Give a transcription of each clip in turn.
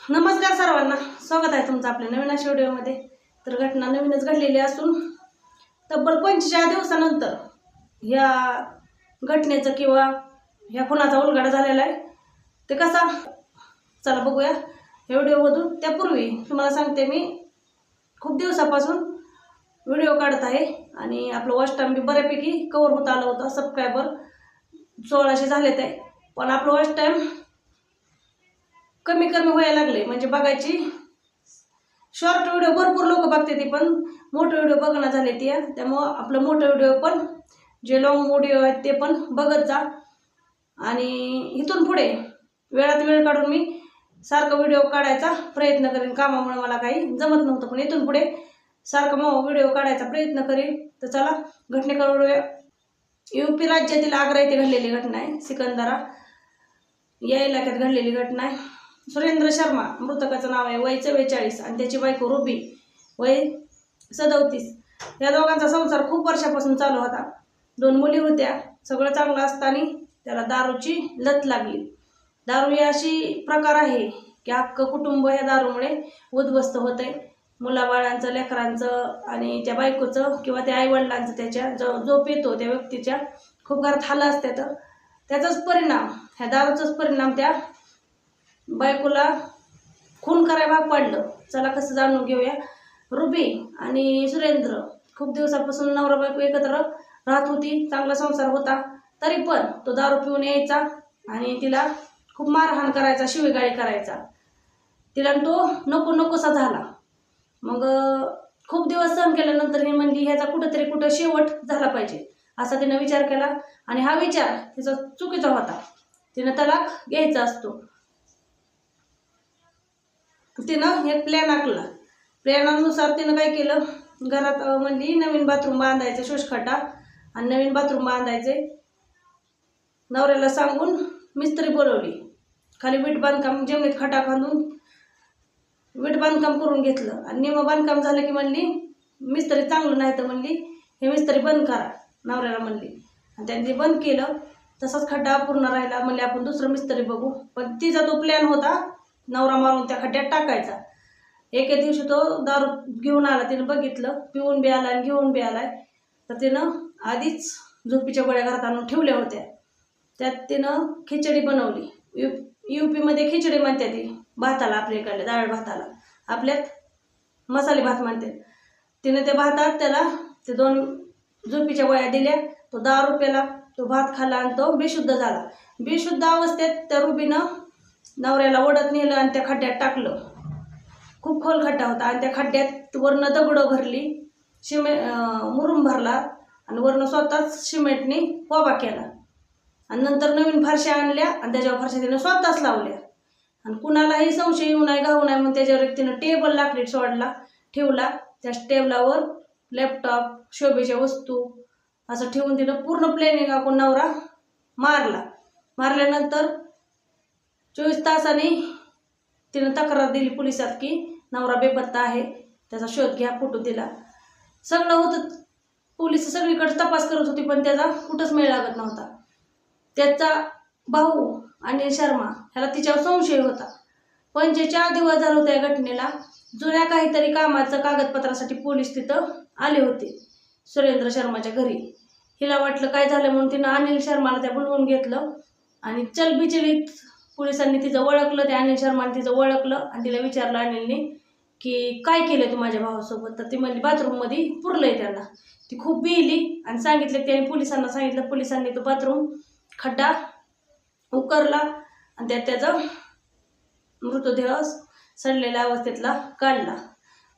नमस्कार सर्वांना, स्वागत आहे तुमचं आपल्या नवीन अशा व्हिडिओमध्ये। तर घटना नवीनच घडलेली असून तब्बल 45 दिवसानंतर या घटनेचं किंवा ह्या खुनाचा उलगडा झालेला आहे। ते कसा, चला बघूया या व्हिडिओमधून। त्यापूर्वी तुम्हाला सांगते, मी खूप दिवसापासून व्हिडिओ काढत आहे आणि आपलं वॉच टाइम बी बऱ्यापैकी कव्हर होत आलं होतं। सबस्क्रायबर 1600 झालेत आहे, पण आपलं वॉच टाइम कमी व्हायला लागले। म्हणजे बघायची शॉर्ट व्हिडिओ भरपूर लोक बघते ती, पण मोठे व्हिडिओ बघणं झाले ती। त्यामुळं आपलं मोठे व्हिडिओ पण, जे लॉंग व्हिडिओ आहेत ते पण बघत जा। आणि इथून पुढे वेळात वेळ काढून मी सारखा व्हिडिओ काढायचा प्रयत्न करेन। कामामुळे मला काही जमत नव्हतं, पण इथून पुढे सारखा व्हिडिओ काढायचा प्रयत्न करेन। तर चला घटनेकडे। यूपी राज्यातील आग्रा येथे घडलेली घटना आहे। सिकंदरा या इलाक्यात घडलेली घटना आहे। सुरेंद्र शर्मा मृतकाचं नाव आहे, वय 44, आणि त्याची बायको रुबी वय 37। या दोघांचा संसार खूप वर्षापासून चालू होता। 2 मुली होत्या। सगळं चांगलं असताना त्याला दारूची लत लागली। दारू ही अशी प्रकार आहे की अख्खं कुटुंब या दारूमुळे उद्ध्वस्त होतंय। मुलाबाळांचं, लेकरांचं आणि त्या बायकोचं किंवा त्या आईवडिलांचं, त्याच्या जो पितो त्या व्यक्तीच्या खूप घरात हाल असतात। त्याचाच परिणाम, ह्या दारूचाच परिणाम त्या बायकोला खून करायला भाग पाडलं। चला कसं जाणून घेऊया। रुबी आणि सुरेंद्र खूप दिवसापासून नवरा बायको एकत्र राहत होती, चांगला संसार होता। तरी पण तो दारू पिऊन यायचा आणि तिला खूप मारहाण करायचा, शिवीगाळी करायचा। तिला तो नको नकोसा झाला। मग खूप दिवस सहन केल्यानंतर ही म्हणली, ह्याचा कुठं शेवट झाला पाहिजे असा तिने विचार केला। आणि हा विचार तिचा चुकीचा होता। तिने तलाक घ्यायचा असतो। तिनं एक प्लॅन आखला। प्लॅनानुसार तिनं काय केलं, घरात म्हणली नवीन बाथरूम बांधायचं, शोषखड्डा आणि नवीन बाथरूम बांधायचे। नवऱ्याला सांगून मिस्त्री बोलवली। खाली वीट बांधकाम, जमिनीत खड्डा खांदून वीट बांधकाम करून घेतलं। आणि निम बांधकाम झालं की म्हणली, मिस्त्री चांगलं नाही तर म्हणली हे मिस्त्री बंद करा, नवऱ्याला म्हणली। आणि त्यांनी बंद केलं। तसाच खड्डा पूर्ण राहिला। म्हणले आपण दुसरं मिस्त्री बघू। पण तिचा तो प्लॅन होता नवरा मारून त्या खड्ड्यात टाकायचा। एके दिवशी तो दारू घेऊन आला, तिनं बघितलं, पिऊन बी आला आणि घेऊन बी आलाय। तर तिनं आधीच झोपीच्या गोळ्या घरात आणून ठेवल्या होत्या। त्यात तिनं खिचडी बनवली। यूपीमध्ये खिचडी म्हणते ती भाताला, आपल्या इकडे डाळ भाताला, आपल्यात मसाले भात म्हणते। तिने त्या भातात त्याला ते 2 झोपीच्या गोळ्या दिल्या। तो दारू प्याला, तो भात खाल्ला आणि तो बेशुद्ध झाला। बेशुद्ध अवस्थेत त्या रुबीनं नवऱ्याला ओढत नेलं आणि त्या खड्ड्यात टाकलं। खूप खोल खड्डा होता आणि त्या खड्ड्यात वरनं दगडं भरली, मुरुम भरला आणि वरनं स्वतःच सिमेंटने कोबा केला। आणि नंतर नवीन फरशा आणल्या आणि त्याच्यावर फरशा तिनं स्वतःच लावल्या। आणि कुणालाही संशय येऊ नये, घाऊ नये म्हणून त्याच्यावर एक तिनं टेबल लाकडी सोडला ठेवला। त्या टेबलावर लॅपटॉप, शोभेच्या वस्तू असं ठेवून तिनं पूर्ण प्लॅनिंग आखून नवरा मारला। मारल्यानंतर 24 तासांनी तिनं तक्रार दिली पोलिसात की नवरा बेपत्ता आहे, त्याचा शोध घ्या, फोटो दिला। सगळं होतं, पोलीस सगळीकडे तपास करत होती, पण त्याचा कुठंच मेळ लागत नव्हता। त्याचा भाऊ अनिल शर्मा ह्याला तिच्यावर संशय होता। 45 दिवस झाले होते या घटनेला। जुन्या काहीतरी कामाचं कागदपत्रासाठी पोलीस तिथं आले होते सुरेंद्र शर्माच्या घरी। हिला वाटलं काय झालं म्हणून तिनं अनिल शर्माला त्या बोलवून घेतलं आणि चलबिचलीत पोलिसांनी तिचं ओळखलं। त्या अनिल शर्माने तिचं ओळखलं आणि तिला विचारलं अनिलने की काय केलं तू माझ्या भावासोबत। तर ती म्हणली बाथरूममध्ये पुरलंय त्यांना। ती खूप बिहली आणि सांगितलं, त्याने पोलिसांना सांगितलं। पोलिसांनी तो बाथरूम खड्डा उकरला आणि त्यात त्याचा मृतदेह सडलेल्या अवस्थेतला काढला।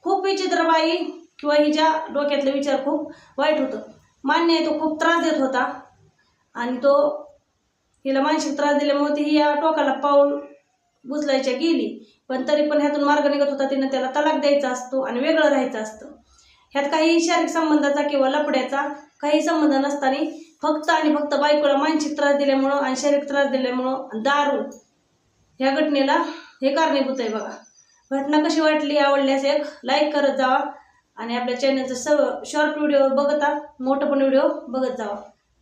खूप विचित्र बाई, किंवा हिच्या डोक्यातले विचार खूप वाईट होतं। मान्य आहे, तो खूप त्रास देत होता आणि तो हिला मानसिक त्रास दिल्यामुळे ती या टोकाला पाऊल उचलायच्या गेली। पण तरी पण ह्यातून मार्ग निघत होता। तिनं त्याला तलाक द्यायचा असतो आणि वेगळं राहायचं असतं। ह्यात काही शारीरिक संबंधाचा किंवा लफड्याचा काही संबंध नसताना फक्त आणि फक्त बायकोला मानसिक त्रास दिल्यामुळं आणि शारीरिक त्रास दिल्यामुळं दारू ह्या घटनेला हे कारणीभूत आहे। बघा घटना कशी वाटली, आवडल्यास एक लाईक करत जावा आणि आपल्या चॅनलचं शॉर्ट व्हिडिओ बघता मोठं पण व्हिडिओ बघत जावा।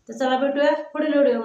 तर चला भेटूया पुढील व्हिडिओ।